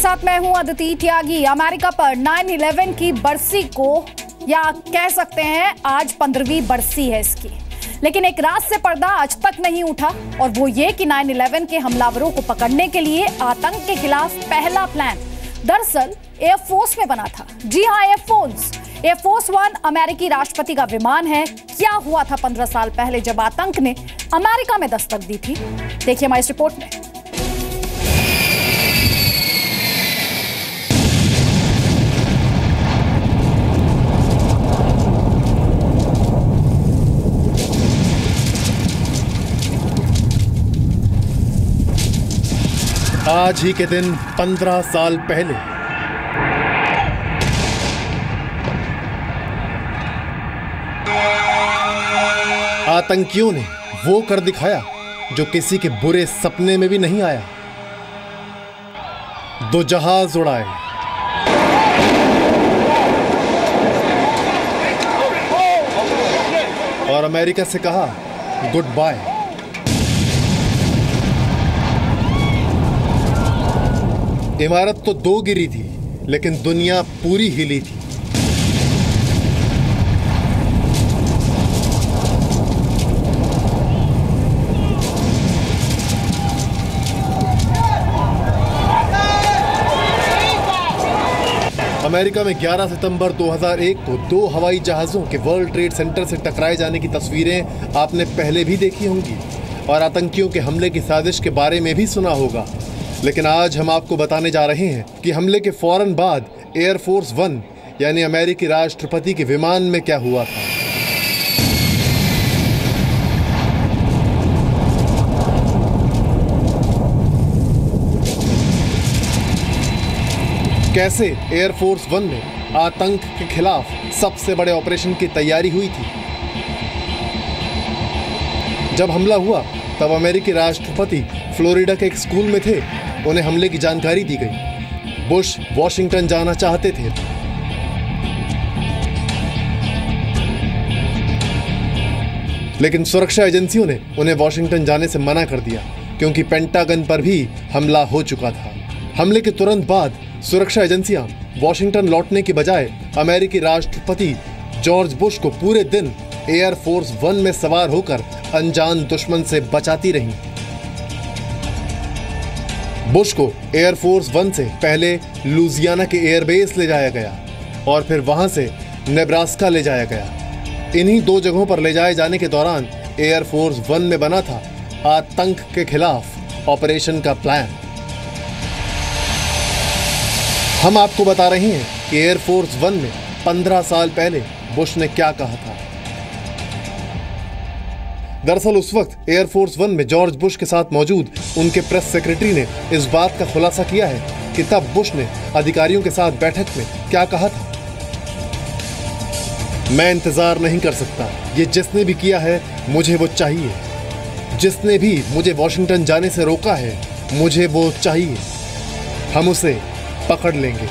साथ मैं हूं अदिति त्यागी। अमेरिका पर 9/11 की बरसी को, या कह सकते हैं आज 15वीं बरसी है इसकी, लेकिन एक रात से पर्दा आज तक नहीं उठा, और वो ये कि 9/11 के हमलावरों को पकड़ने के लिए आतंक के खिलाफ पहला प्लान दरअसल एयरफोर्स में बना था। जी हां, एयरफोर्स 1 अमेरिकी राष्ट्रपति का विमान है। क्या हुआ था 15 साल पहले जब आतंक ने अमेरिका में दस्तक दी थी, देखिए हमारी इस रिपोर्ट में। आज ही के दिन 15 साल पहले आतंकियों ने वो कर दिखाया जो किसी के बुरे सपने में भी नहीं आया। 2 जहाज उड़ाए, और अमेरिका से कहा गुड बाय। इमारत तो 2 गिरी थी, लेकिन दुनिया पूरी हिली थी। अमेरिका में 11 सितंबर 2001 को 2 हवाई जहाज़ों के वर्ल्ड ट्रेड सेंटर से टकराए जाने की तस्वीरें आपने पहले भी देखी होंगी और आतंकियों के हमले की साजिश के बारे में भी सुना होगा। लेकिन आज हम आपको बताने जा रहे हैं कि हमले के फौरन बाद एयरफोर्स 1 यानी अमेरिकी राष्ट्रपति के विमान में क्या हुआ था। कैसे एयरफोर्स 1 में आतंक के खिलाफ सबसे बड़े ऑपरेशन की तैयारी हुई थी। जब हमला हुआ तब अमेरिकी राष्ट्रपति फ्लोरिडा के एक स्कूल में थे। उन्हें हमले की जानकारी दी गई। बुश वॉशिंगटन जाना चाहते थे, लेकिन सुरक्षा एजेंसियों ने उन्हें वॉशिंगटन जाने से मना कर दिया, क्योंकि पेंटागन पर भी हमला हो चुका था। हमले के तुरंत बाद सुरक्षा एजेंसियां वॉशिंगटन लौटने की बजाय अमेरिकी राष्ट्रपति जॉर्ज बुश को पूरे दिन एयरफोर्स 1 में सवार होकर अनजान दुश्मन से बचाती रहीं। बुश को एयरफोर्स 1 से पहले लुजियाना के एयरबेस ले जाया गया और फिर वहां से नेब्रास्का ले जाया गया। इन्हीं 2 जगहों पर ले जाए जाने के दौरान एयरफोर्स 1 में बना था आतंक के खिलाफ ऑपरेशन का प्लान। हम आपको बता रहे हैं कि एयरफोर्स 1 में 15 साल पहले बुश ने क्या कहा था। दरअसल उस वक्त एयरफोर्स 1 में जॉर्ज बुश के साथ मौजूद उनके प्रेस सेक्रेटरी ने इस बात का खुलासा किया है कि तब बुश ने अधिकारियों के साथ बैठक में क्या कहा था। मैं इंतजार नहीं कर सकता, ये जिसने भी किया है मुझे वो चाहिए। जिसने भी मुझे वॉशिंगटन जाने से रोका है मुझे वो चाहिए। हम उसे पकड़ लेंगे।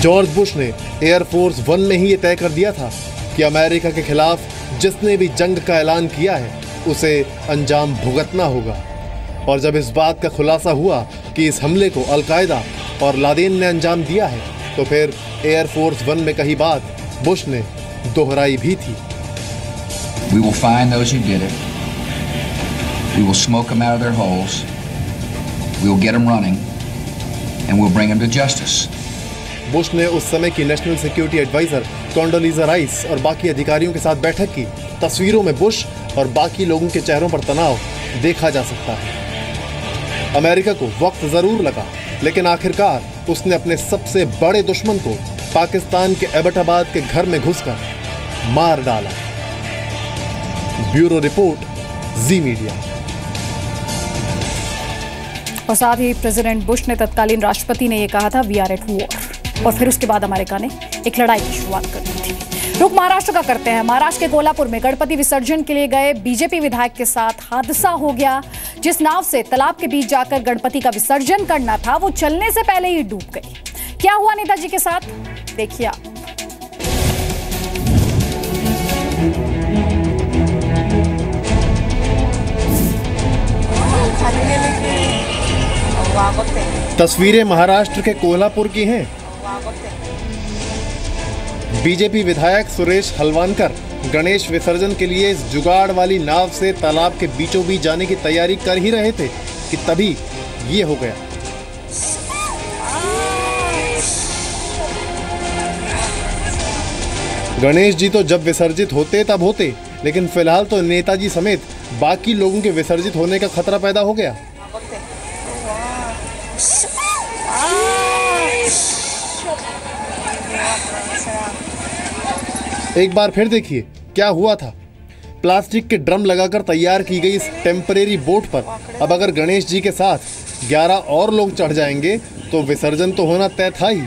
जॉर्ज बुश ने एयरफोर्स 1 में ही ये तय कर दिया था कि अमेरिका के खिलाफ जिसने भी जंग का ऐलान किया है उसे अंजाम भुगतना होगा। और जब इस बात का खुलासा हुआ कि इस हमले को अल-कायदा और लादेन ने अंजाम दिया है, तो फिर एयरफोर्स 1 में कही बात बुश ने दोहराई भी थी। We will find those who did it. We will smoke them out of their holes. We will get them running. And we'll bring them to justice. Bush ने उस समय की नेशनल सिक्योरिटी एडवाइजर कॉन्डोलीजा राइस और बाकी अधिकारियों के साथ बैठक की। तस्वीरों में बुश और बाकी लोगों के चेहरों पर तनाव देखा जा सकता है। अमेरिका को वक्त जरूर लगा, लेकिन आखिरकार उसने अपने सबसे बड़े दुश्मन को पाकिस्तान के एबटाबाद के घर में घुसकर मार डाला। ब्यूरो रिपोर्ट, जी मीडिया। और साथ ही प्रेसिडेंट बुश ने, तत्कालीन राष्ट्रपति ने, यह कहा था वी आर एट वॉर, और फिर उसके बाद अमेरिका ने एक लड़ाई की शुरुआत कर दी थी। रुक महाराष्ट्र का करते हैं। महाराष्ट्र के कोल्हापुर में गणपति विसर्जन के लिए गए बीजेपी विधायक के साथ हादसा हो गया। जिस नाव से तालाब के बीच जाकर गणपति का विसर्जन करना था, वो चलने से पहले ही डूब गई। क्या हुआ नेताजी के साथ, देखिए आप। तस्वीरें महाराष्ट्र के कोल्हापुर की हैं। बीजेपी विधायक सुरेश हलवानकर गणेश विसर्जन के लिए इस जुगाड़ वाली नाव से तालाब के बीचों बीच जाने की तैयारी कर ही रहे थे कि तभी ये हो गया। गणेश जी तो जब विसर्जित होते तब होते, लेकिन फिलहाल तो नेताजी समेत बाकी लोगों के विसर्जित होने का खतरा पैदा हो गया। एक बार फिर देखिए क्या हुआ था। प्लास्टिक के ड्रम लगाकर तैयार की गई इस टेम्परेरी बोट पर अब अगर गणेश जी के साथ 11 और लोग चढ़ जाएंगे तो विसर्जन तो होना तय था ही।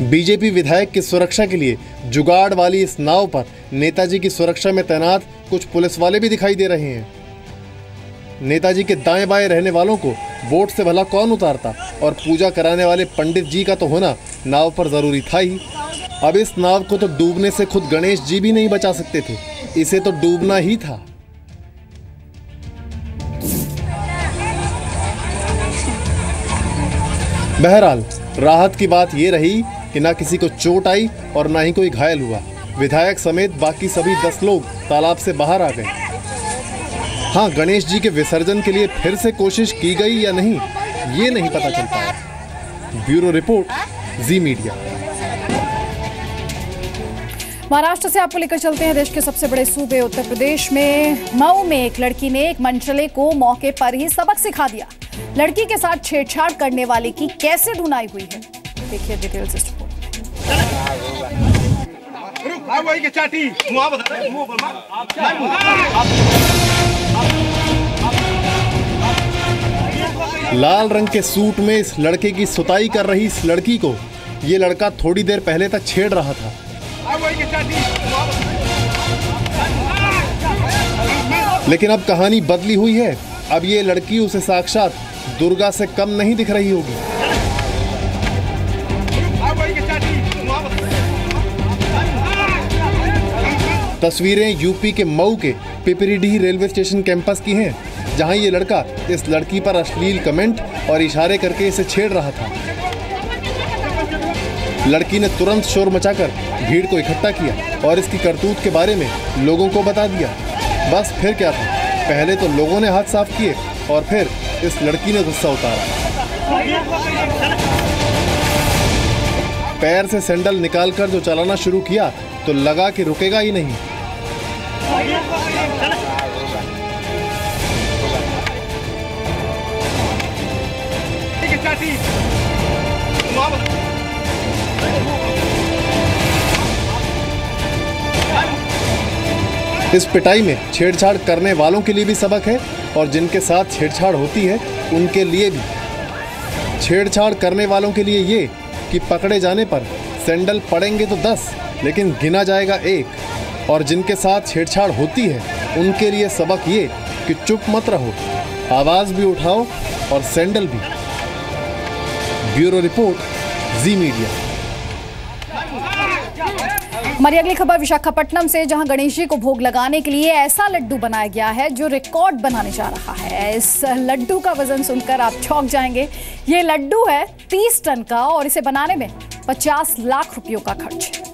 बीजेपी विधायक की सुरक्षा के लिए जुगाड़ वाली इस नाव पर नेताजी की सुरक्षा में तैनात कुछ पुलिस वाले भी दिखाई दे रहे हैं। नेताजी के दाएं बाएं रहने वालों को बोट से भला कौन उतारता, और पूजा कराने वाले पंडित जी का तो होना नाव पर जरूरी था ही। अब इस नाव को तो डूबने से खुद गणेश जी भी नहीं बचा सकते थे, इसे तो डूबना ही था। बहरहाल राहत की बात यह रही कि ना किसी को चोट आई और ना ही कोई घायल हुआ। विधायक समेत बाकी सभी 10 लोग तालाब से बाहर आ गए। हाँ, गणेश जी के विसर्जन के लिए फिर से कोशिश की गई या नहीं, ये नहीं पता चल पाया। ब्यूरो रिपोर्ट, जी मीडिया। महाराष्ट्र से आपको लेकर चलते हैं देश के सबसे बड़े सूबे उत्तर प्रदेश में। मऊ में एक लड़की ने एक मनचले को मौके पर ही सबक सिखा दिया। लड़की के साथ छेड़छाड़ करने वाले की कैसे धुनाई हुई है, देखिए डिटेल्स इस रिपोर्ट में। लाल रंग के सूट में इस लड़के की सुताई कर रही इस लड़की को ये लड़का थोड़ी देर पहले तक छेड़ रहा था। लेकिन अब कहानी बदली हुई है। अब ये लड़की उसे साक्षात दुर्गा से कम नहीं दिख रही होगी। तस्वीरें यूपी के मऊ के पिपरीडीह रेलवे स्टेशन कैंपस की हैं, जहां ये लड़का इस लड़की पर अश्लील कमेंट और इशारे करके इसे छेड़ रहा था। लड़की ने तुरंत शोर मचाकर भीड़ को इकट्ठा किया और इसकी करतूत के बारे में लोगों को बता दिया। बस फिर क्या था, पहले तो लोगों ने हाथ साफ किए और फिर इस लड़की ने गुस्सा उतारा। पैर से सैंडल निकालकर जो चलाना शुरू किया तो लगा कि रुकेगा ही नहीं। इस पिटाई में छेड़छाड़ करने वालों के लिए भी सबक है और जिनके साथ छेड़छाड़ होती है उनके लिए भी। छेड़छाड़ करने वालों के लिए ये कि पकड़े जाने पर सैंडल पड़ेंगे तो 10, लेकिन गिना जाएगा 1, और जिनके साथ छेड़छाड़ होती है उनके लिए सबक ये कि चुप मत रहो, आवाज़ भी उठाओ और सैंडल भी। ब्यूरो रिपोर्ट, जी मीडिया। हमारी अगली खबर विशाखापट्टनम से, जहां गणेश जी को भोग लगाने के लिए ऐसा लड्डू बनाया गया है जो रिकॉर्ड बनाने जा रहा है। इस लड्डू का वजन सुनकर आप चौंक जाएंगे। ये लड्डू है 30 टन का और इसे बनाने में 50 लाख रुपयों का खर्च है।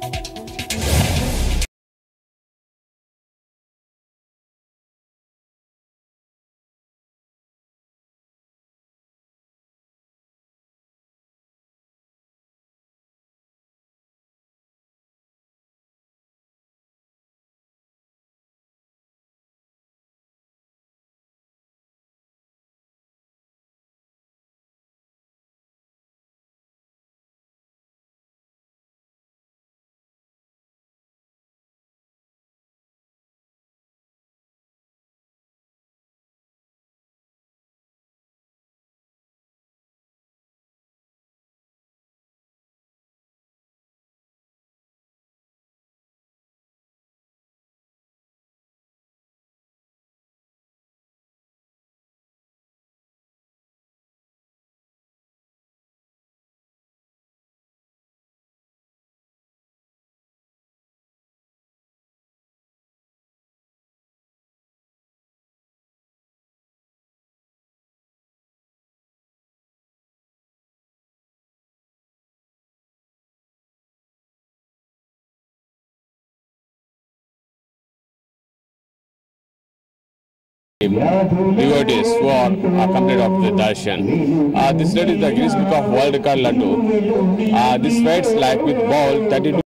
devotees who are complete of the darshan. This laddu is the Guinness Book of World Record laddu. This weighs like with bowl 32